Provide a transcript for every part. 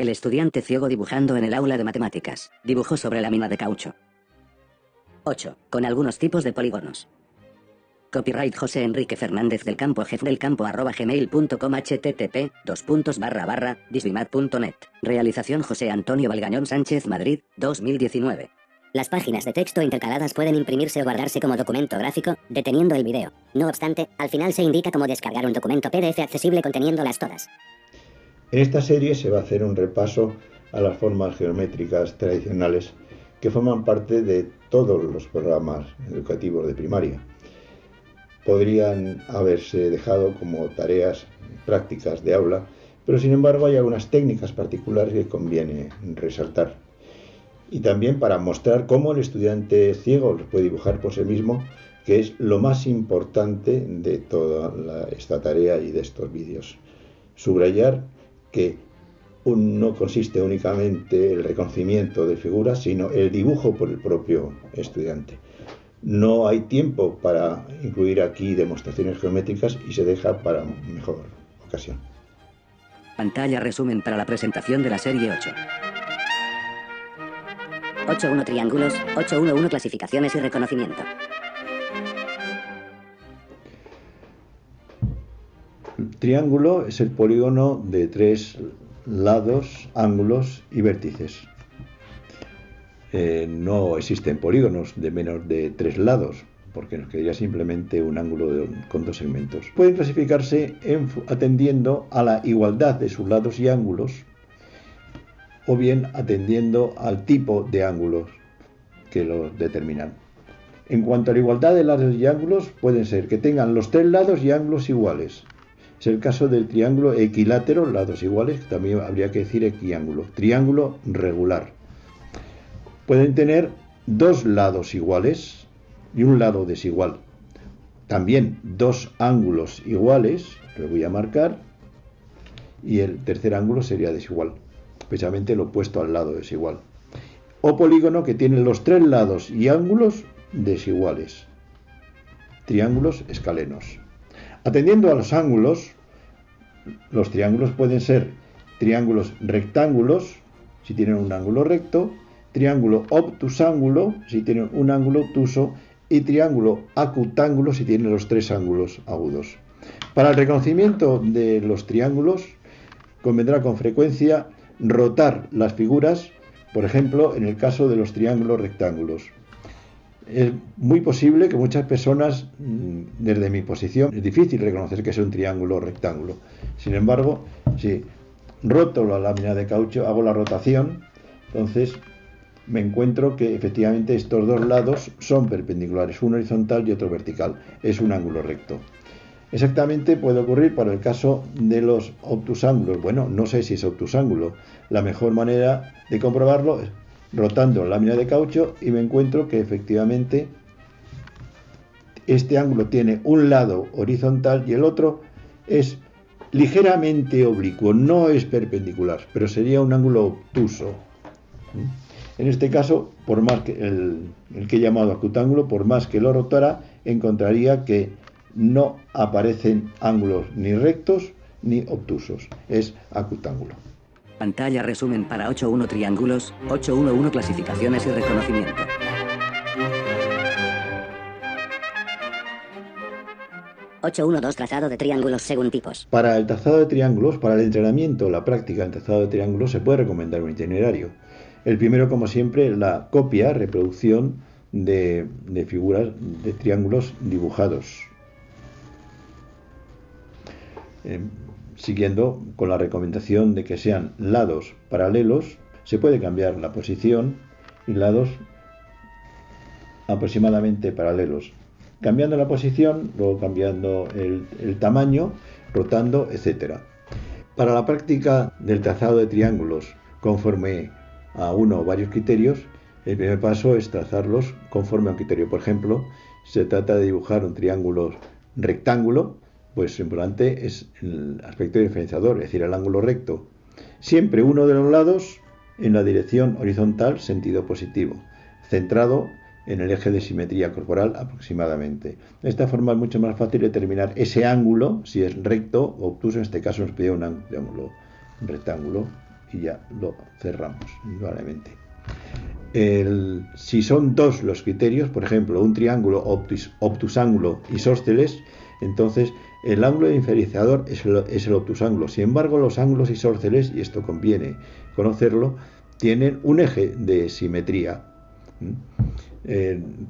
El estudiante ciego dibujando en el aula de matemáticas. Dibujó sobre lámina de caucho. 8. Con algunos tipos de polígonos. Copyright José Enrique Fernández del Campo @gmail.com http://disbimat.net. Realización José Antonio Valgañón Sánchez Madrid, 2019. Las páginas de texto intercaladas pueden imprimirse o guardarse como documento gráfico, deteniendo el video. No obstante, al final se indica cómo descargar un documento PDF accesible conteniéndolas todas. En esta serie se va a hacer un repaso a las formas geométricas tradicionales que forman parte de todos los programas educativos de primaria. Podrían haberse dejado como tareas prácticas de aula, pero sin embargo hay algunas técnicas particulares que conviene resaltar. Y también para mostrar cómo el estudiante ciego los puede dibujar por sí mismo, que es lo más importante de toda esta tarea y de estos vídeos. Subrayar que no consiste únicamente el reconocimiento de figuras, sino el dibujo por el propio estudiante. No hay tiempo para incluir aquí demostraciones geométricas y se deja para mejor ocasión. Pantalla resumen para la presentación de la serie 8. 8.1 triángulos, 8.1.1 clasificaciones y reconocimiento. Triángulo es el polígono de 3 lados, ángulos y vértices. No existen polígonos de menos de 3 lados, porque nos quedaría simplemente un ángulo con 2 segmentos. Pueden clasificarse atendiendo a la igualdad de sus lados y ángulos, o bien atendiendo al tipo de ángulos que los determinan. En cuanto a la igualdad de lados y ángulos, pueden ser que tengan los 3 lados y ángulos iguales. Es el caso del triángulo equilátero, lados iguales, también habría que decir equiángulo. Triángulo regular. Pueden tener 2 lados iguales y un lado desigual. También 2 ángulos iguales, lo voy a marcar, y el tercer ángulo sería desigual, precisamente lo opuesto al lado desigual. O polígono que tiene los 3 lados y ángulos desiguales. Triángulos escalenos. Atendiendo a los ángulos, los triángulos pueden ser triángulos rectángulos, si tienen un ángulo recto, triángulo obtusángulo, si tienen un ángulo obtuso, y triángulo acutángulo, si tienen los 3 ángulos agudos. Para el reconocimiento de los triángulos, convendrá con frecuencia rotar las figuras, por ejemplo, en el caso de los triángulos rectángulos. Es muy posible que muchas personas, desde mi posición, es difícil reconocer que es un triángulo rectángulo. Sin embargo, si roto la lámina de caucho, hago la rotación, entonces me encuentro que efectivamente estos 2 lados son perpendiculares, uno horizontal y otro vertical. Es un ángulo recto. Exactamente puede ocurrir para el caso de los obtusángulos. Bueno, no sé si es obtusángulo. La mejor manera de comprobarlo es rotando la lámina de caucho y me encuentro que efectivamente este ángulo tiene un lado horizontal y el otro es ligeramente oblicuo, no es perpendicular, pero sería un ángulo obtuso. En este caso, por más que el que he llamado acutángulo, por más que lo rotara, encontraría que no aparecen ángulos ni rectos ni obtusos, es acutángulo. Pantalla resumen para 8.1 triángulos, 8.1.1 clasificaciones y reconocimiento. 8.1.2 trazado de triángulos según tipos. Para el trazado de triángulos, para el entrenamiento, la práctica del trazado de triángulos, se puede recomendar un itinerario. El primero, como siempre, la copia, reproducción de figuras de triángulos dibujados. Siguiendo con la recomendación de que sean lados paralelos, se puede cambiar la posición y lados aproximadamente paralelos. Cambiando la posición, luego cambiando el tamaño, rotando, etc. Para la práctica del trazado de triángulos conforme a uno o varios criterios, el primer paso es trazarlos conforme a un criterio. Por ejemplo, se trata de dibujar un triángulo rectángulo, pues lo importante es el aspecto diferenciador, es decir, el ángulo recto. Siempre uno de los lados en la dirección horizontal, sentido positivo, centrado en el eje de simetría corporal aproximadamente. De esta forma es mucho más fácil determinar ese ángulo, si es recto o obtuso. En este caso nos pide un ángulo rectángulo y ya lo cerramos indudablemente. Si son dos los criterios, por ejemplo, un triángulo obtusángulo isósceles, entonces el ángulo diferenciador es el obtusángulo. Sin embargo, los ángulos isósceles, y esto conviene conocerlo, tienen un eje de simetría,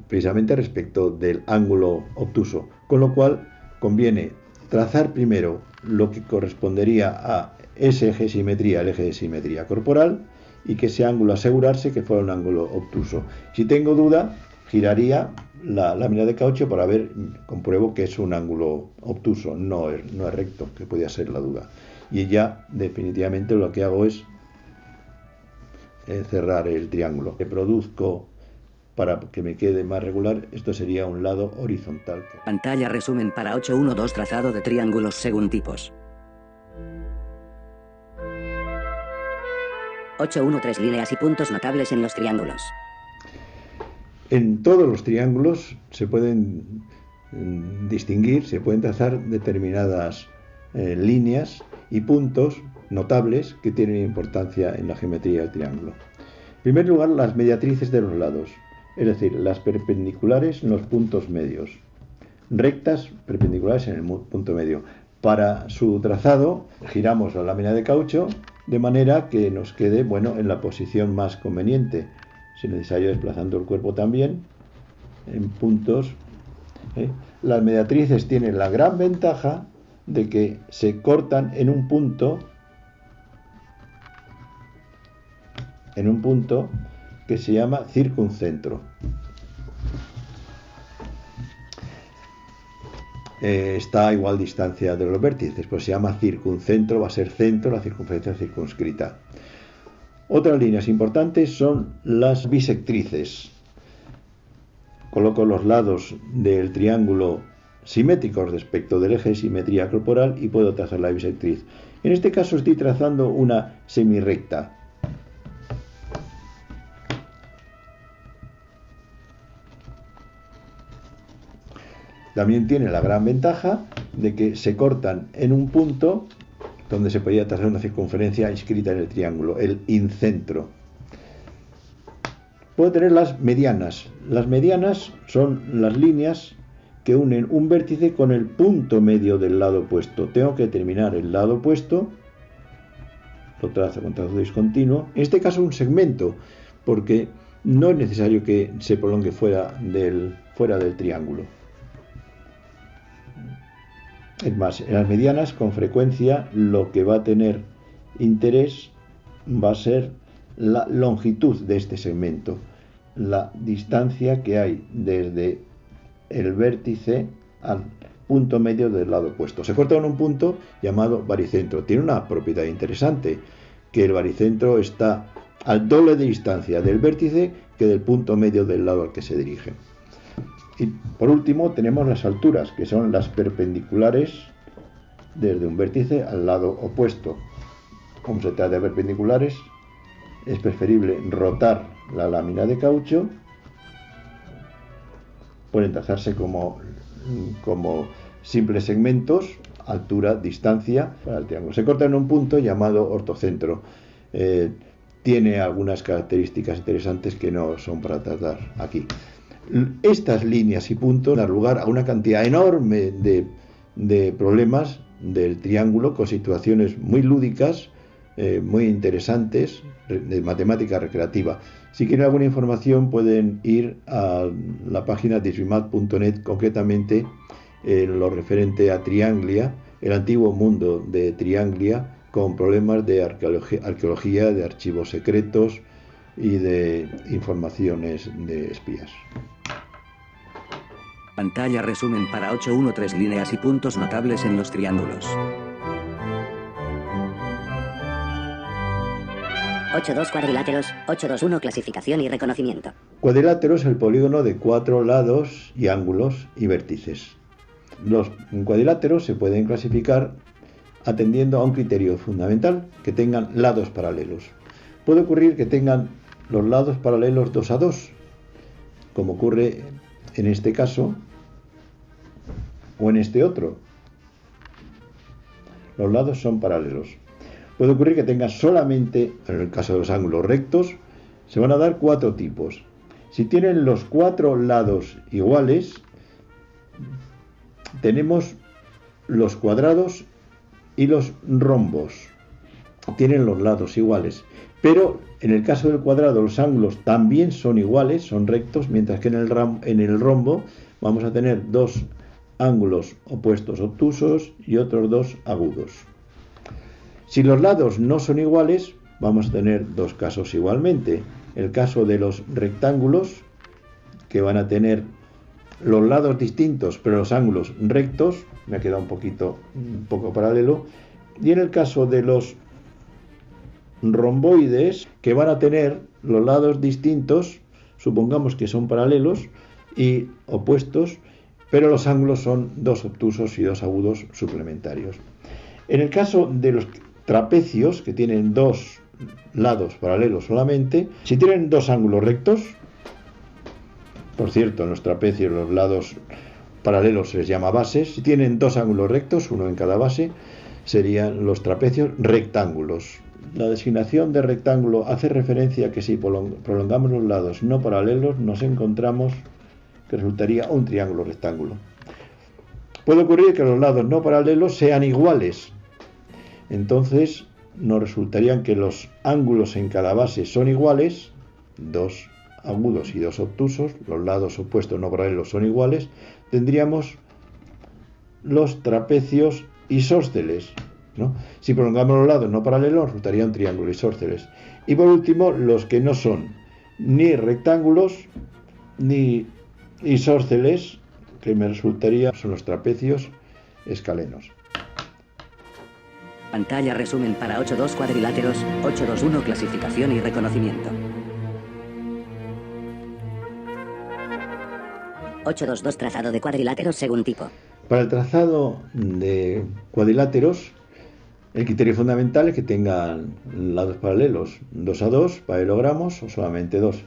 precisamente respecto del ángulo obtuso, con lo cual conviene trazar primero lo que correspondería a ese eje de simetría, el eje de simetría corporal, y que ese ángulo asegurarse que fuera un ángulo obtuso. Si tengo duda, giraría la lámina de caucho para ver, compruebo que es un ángulo obtuso, no es recto, que podía ser la duda. Y ya definitivamente lo que hago es cerrar el triángulo. Que produzco para que me quede más regular, esto sería un lado horizontal. Pantalla resumen para 8.1.2 trazado de triángulos según tipos. 8.1.3 líneas y puntos notables en los triángulos. En todos los triángulos se pueden distinguir, se pueden trazar determinadas líneas y puntos notables que tienen importancia en la geometría del triángulo. En primer lugar, las mediatrices de los lados, es decir, las perpendiculares en los puntos medios, rectas perpendiculares en el punto medio. Para su trazado giramos la lámina de caucho de manera que nos quede, en la posición más conveniente, si necesario desplazando el cuerpo también en puntos. Las mediatrices tienen la gran ventaja de que se cortan en un punto que se llama circuncentro. Está a igual distancia de los vértices, pues se llama circuncentro, va a ser centro, la circunferencia circunscrita. Otras líneas importantes son las bisectrices. Coloco los lados del triángulo simétricos respecto del eje de simetría corporal y puedo trazar la bisectriz. En este caso estoy trazando una semirrecta. También tiene la gran ventaja de que se cortan en un punto donde se podría trazar una circunferencia inscrita en el triángulo, el incentro. Puedo tener las medianas. Las medianas son las líneas que unen un vértice con el punto medio del lado opuesto. Tengo que determinar el lado opuesto, lo trazo con trazo discontinuo, en este caso un segmento, porque no es necesario que se prolongue fuera del triángulo. Es más, en las medianas con frecuencia lo que va a tener interés va a ser la longitud de este segmento, la distancia que hay desde el vértice al punto medio del lado opuesto. Se corta en un punto llamado baricentro. Tiene una propiedad interesante, que el baricentro está al doble de distancia del vértice que del punto medio del lado al que se dirige. Y por último tenemos las alturas, que son las perpendiculares desde un vértice al lado opuesto. Como se trata de perpendiculares, es preferible rotar la lámina de caucho. Pueden trazarse como simples segmentos, altura, distancia para el triángulo. Se corta en un punto llamado ortocentro. Tiene algunas características interesantes que no son para tratar aquí. Estas líneas y puntos dan lugar a una cantidad enorme de problemas del triángulo con situaciones muy lúdicas, muy interesantes, de matemática recreativa. Si quieren alguna información pueden ir a la página disvimat.net, concretamente en lo referente a Trianglia, el antiguo mundo de Trianglia, con problemas de arqueología, de archivos secretos y de informaciones de espías. Pantalla resumen para 8.1.3 líneas y puntos notables en los triángulos. 8.2 cuadriláteros, 8.2.1 clasificación y reconocimiento. Cuadrilátero es el polígono de 4 lados y ángulos y vértices. Los cuadriláteros se pueden clasificar atendiendo a un criterio fundamental, que tengan lados paralelos. Puede ocurrir que tengan los lados paralelos 2 a 2, como ocurre en este caso o en este otro. Los lados son paralelos. Puede ocurrir que tenga solamente, en el caso de los ángulos rectos, se van a dar 4 tipos. Si tienen los 4 lados iguales, tenemos los cuadrados y los rombos. Tienen los lados iguales. Pero en el caso del cuadrado los ángulos también son iguales, son rectos, mientras que en el rombo vamos a tener 2 ángulos opuestos obtusos y otros 2 agudos. Si los lados no son iguales, vamos a tener 2 casos igualmente. El caso de los rectángulos, que van a tener los lados distintos pero los ángulos rectos, me ha quedado un poco paralelo, y en el caso de los romboides, que van a tener los lados distintos, supongamos que son paralelos y opuestos, pero los ángulos son 2 obtusos y 2 agudos suplementarios. En el caso de los trapecios, que tienen 2 lados paralelos solamente, si tienen 2 ángulos rectos, por cierto, en los trapecios los lados paralelos se les llama bases, si tienen 2 ángulos rectos, uno en cada base, serían los trapecios rectángulos. La designación de rectángulo hace referencia a que si prolongamos los lados no paralelos, nos encontramos que resultaría un triángulo rectángulo. Puede ocurrir que los lados no paralelos sean iguales. Entonces nos resultarían que los ángulos en cada base son iguales, 2 agudos y 2 obtusos, los lados opuestos no paralelos son iguales, tendríamos los trapecios isósceles, ¿no? Si prolongamos los lados no paralelos, resultaría un triángulo isósceles. Y por último, los que no son ni rectángulos ni isósceles, que me resultaría, son los trapecios escalenos. Pantalla resumen para 8.2 cuadriláteros, 8.2.1 clasificación y reconocimiento. 8.2.2 trazado de cuadriláteros según tipo. Para el trazado de cuadriláteros, el criterio fundamental es que tengan lados paralelos 2 a 2, paralelogramos o solamente 2.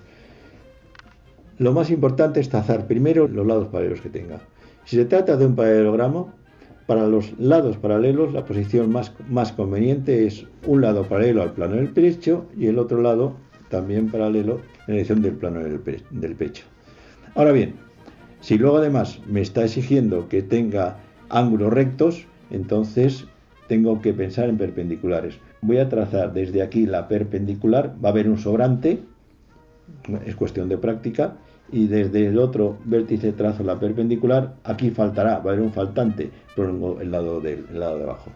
Lo más importante es trazar primero los lados paralelos que tenga. Si se trata de un paralelogramo, para los lados paralelos la posición más conveniente es un lado paralelo al plano del pecho y el otro lado también paralelo en dirección del plano del pecho. Ahora bien, si luego además me está exigiendo que tenga ángulos rectos, entonces tengo que pensar en perpendiculares. Voy a trazar desde aquí la perpendicular, va a haber un sobrante, es cuestión de práctica, y desde el otro vértice trazo la perpendicular, aquí faltará, va a haber un faltante, pongo el lado de abajo.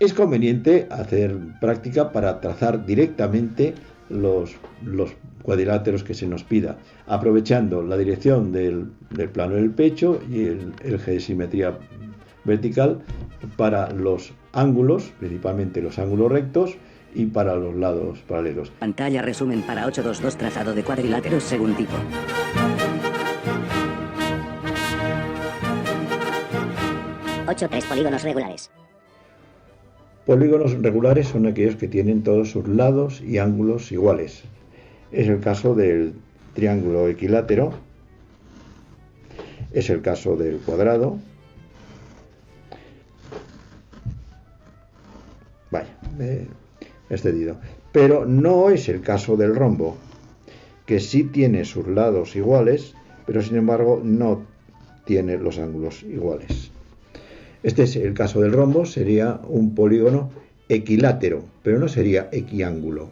Es conveniente hacer práctica para trazar directamente los cuadriláteros que se nos pida, aprovechando la dirección del plano del pecho y el eje de simetría vertical para los ángulos, principalmente los ángulos rectos, y para los lados paralelos. Pantalla resumen para 8.2.2 trazado de cuadriláteros según tipo. Tres polígonos regulares. Polígonos regulares son aquellos que tienen todos sus lados y ángulos iguales. Es el caso del triángulo equilátero, es el caso del cuadrado. Vaya, he excedido. Pero no es el caso del rombo, que sí tiene sus lados iguales, pero sin embargo no tiene los ángulos iguales. Este es el caso del rombo, sería un polígono equilátero, pero no sería equiángulo.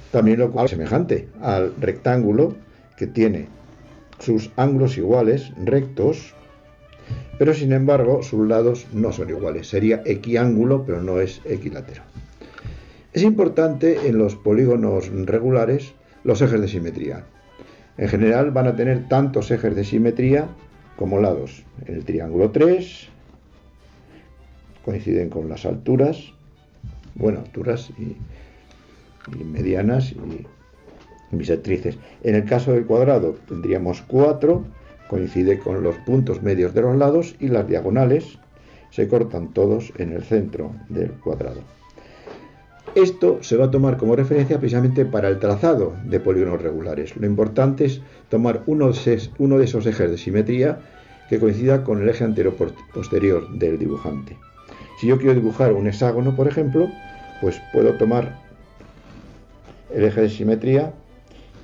También lo cual es semejante al rectángulo, que tiene sus ángulos iguales, rectos, pero sin embargo sus lados no son iguales. Sería equiángulo, pero no es equilátero. Es importante en los polígonos regulares los ejes de simetría. En general van a tener tantos ejes de simetría como lados. En el triángulo 3 coinciden con las alturas, alturas y medianas y bisectrices. En el caso del cuadrado tendríamos 4, coincide con los puntos medios de los lados, y las diagonales se cortan todos en el centro del cuadrado. Esto se va a tomar como referencia precisamente para el trazado de polígonos regulares. Lo importante es tomar uno de esos ejes de simetría que coincida con el eje antero-posterior del dibujante. Si yo quiero dibujar un hexágono, por ejemplo, pues puedo tomar el eje de simetría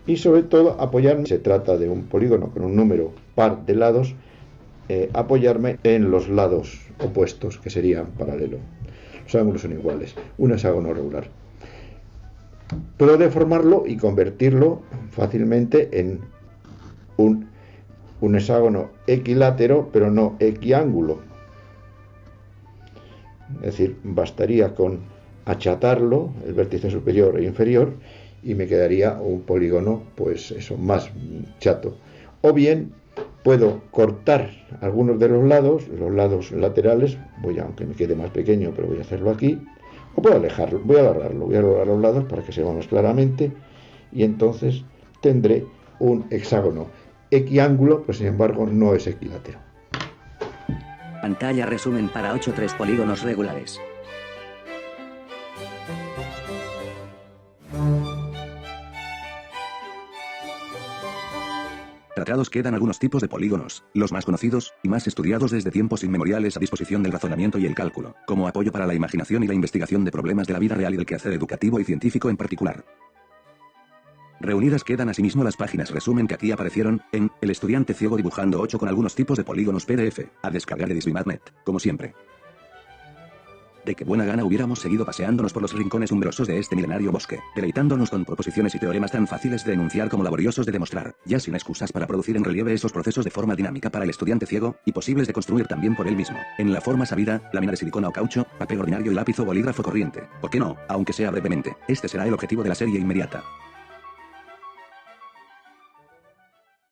y sobre todo apoyarme, se trata de un polígono con un número par de lados, apoyarme en los lados opuestos, que serían paralelos. Los ángulos son iguales, un hexágono regular. Puedo deformarlo y convertirlo fácilmente en un hexágono equilátero, pero no equiángulo. Es decir, bastaría con achatarlo, el vértice superior e inferior, y me quedaría un polígono, pues eso, más chato. O bien puedo cortar algunos de los lados laterales, aunque me quede más pequeño, pero voy a hacerlo aquí, o puedo alejarlo, voy a alargar los lados para que se vea más claramente, y entonces tendré un hexágono equiángulo, pero sin embargo no es equilátero. Pantalla resumen para 8-3 polígonos regulares. Tratados quedan algunos tipos de polígonos, los más conocidos y más estudiados desde tiempos inmemoriales a disposición del razonamiento y el cálculo, como apoyo para la imaginación y la investigación de problemas de la vida real y del quehacer educativo y científico en particular. Reunidas quedan asimismo las páginas resumen que aquí aparecieron, en El estudiante ciego dibujando 8 con algunos tipos de polígonos PDF, a descargar de Disbimat.net, como siempre. De qué buena gana hubiéramos seguido paseándonos por los rincones umbrosos de este milenario bosque, deleitándonos con proposiciones y teoremas tan fáciles de enunciar como laboriosos de demostrar, ya sin excusas para producir en relieve esos procesos de forma dinámica para el estudiante ciego, y posibles de construir también por él mismo, en la forma sabida, lámina de silicona o caucho, papel ordinario y lápiz o bolígrafo corriente. ¿Por qué no? Aunque sea brevemente, este será el objetivo de la serie inmediata.